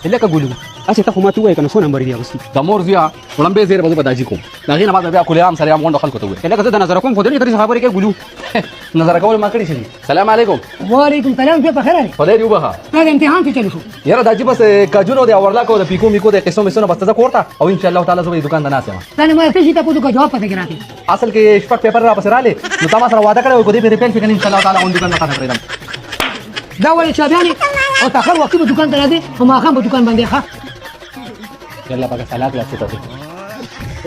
لك اقول اسي تاخو ما توي كان سو نمبر دي بس دمور زيا ولم بيزير بده بداجيكم نغينا بعد بيا كل يوم سلام وند خلكو توي لك زاد نظركم خدني تري خبري كي قولوا نظر اول ما كدي شي السلام عليكم وعليكم السلام كيف خير عليك؟ فدير يوبها هذا امتحان في تلفون يرى داجي بس كاجونو دي اورلا كو بيكو ميكو دي قسم مسونه بس تذا كورتا او ان شاء الله تعالى زو دکان دنا سما انا ما تجي تاخذ جواب پته کراته اصل کې شپږ پیپر را پسراله نو تاسو سره وعده کړو کو دې ریپیل فکر ان شاء الله تعالى اون دکان نه خاطر پریدم دا ولې شاباني او تاخر وقت په دکان ته راځي او ما خام په دکان باندې ښه يلا بقى سلام يا ستة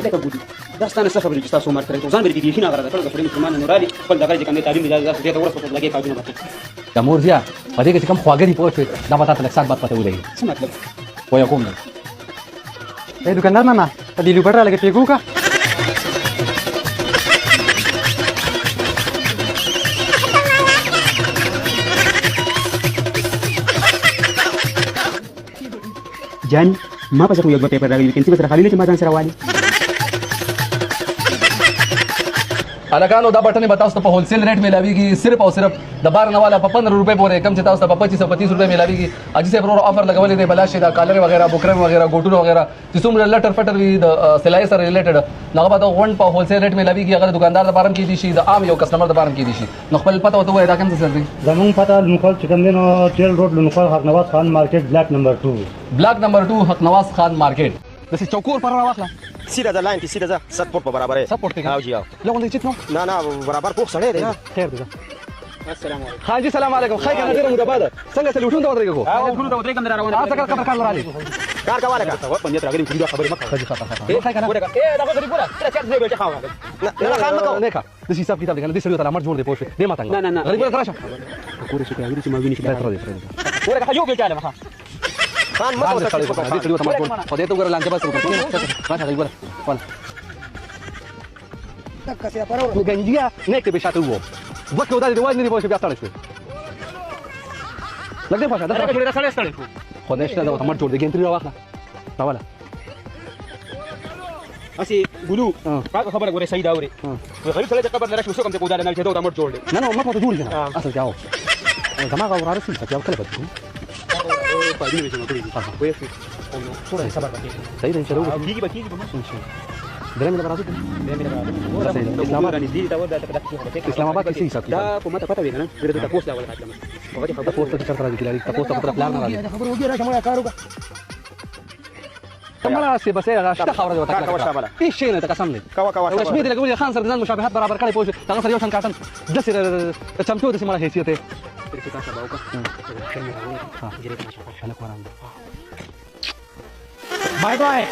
لك اقول داستانه څه خبرې چې تاسو مار کړئ ځان به دې شي نه غره ټول د مسلمان نه رالي خپل دغه چې کوم تعلیم دی تاسو دې ته ورسره لګي کاجونه مته دمور زيا پدې کې کوم خواګری پوښتې دا به تاسو لکسات بات پته ولګي څه مطلب ويقوم اے دکاندار نانا دې لوبر لګي پیګو کا جان ما پس یو پیپر راغلی کینتی بس راغلی چې ما ځان سره والی الکانو دا بټنې به تاسو ته په هولسیل ریټ ملاويږي صرف او صرف د بار نه والا په 15 روپے پورې کم چې تاسو ته په 2530 روپے ملاويږي اجي سه پرو افر لګولې دی بلاشه دا کالر وغیرہ بوکرم وغیرہ ګوټونو وغیرہ چې څومره لټر فټر وي د سلای سره ریلیټډ نو به دا غون په هولسیل ریټ ملاويږي اگر دکاندار د بارم کې دي شي د عام یو کسٹمر د بارم کې دي شي نو خپل پته وته وای دا کوم څه دی زمون پتا لونکل چې کوم دینو ټیل روډ لونکل حق نواز خان مارکیټ بلاک نمبر 2 بلاک نمبر 2 حق نواز خان مارکیټ د څه چوکور پر راوخلا سیده ده لاین کې سیده ده 7 فوټ په برابر ہے 7 فوټ کې او جی او لغون دې چتنو نه نه برابر پوښ سړی دی خیر دی السلام علیکم خان جی سلام علیکم خیر کنه ډیره مده بعد څنګه سلوټون ته ودرېږو ټول ته درې کم روانه تاسو کار کار لرالي کار کوله کا په پنځه راغلی کوم خبرې مکه خځه خاطر خیر کنه اے دا غوډه پورا تر چا دې بیٹه خاوه نه خان مکو نه کا د حساب کتاب کنه د سړیو ته امر جوړ دی پوښ دې ماتنګ نه نه نه غریب راشه کورې شو راغلی چې ما ویني تر چې دې ورګه یو بیٹه مخه خان مکو دې سړیو ته امر جوړ خو دې ته ګور لاندې بس وکړه راشه غریب ولا تک څه پرور گنجیا نه کې به شاته وو وکړو دا دې وای نه پوښ بیا تړل شو لګې پښه دا ډېر سره ستړي خو دې شته دا امر جوړ دی ګنتري راوخلا راواله اسی ګلو پاک خبره غوړې صحیح دا وره وي غریب سره د قبر نه راځي څوک هم ته کودا نه چې دا امر جوړ دی نه ما پته جوړ کنه اصل جاو دماغ وراره سي چې کله بده په دې کې ما کړی وي څوره صبر وکړي صحیح دی شروع کیږي به درې مې برابر اسلام آباد دي دا ودا ته اسلام آباد کې صحیح دا په ماته پته وي کنه ډېر ته پوسټ لا ولا کاتلم هغه خبر پوسټ ته چرته راځي کلاري تاسو ته پلان نه راځي خبر وګوره چې ما کار وکړ کمره سي بس هغه شته خبره وتا شامله هیڅ شي نه قسم نه کوا کوا او رسمي دي لګولي خان سره ځان مشابهت برابر کړي پوه تاسو سره یو شان کاټن د سره چمچو د سیمه حیثیت ته تاسو باوکا ها جره کې شاله قرآن باي باي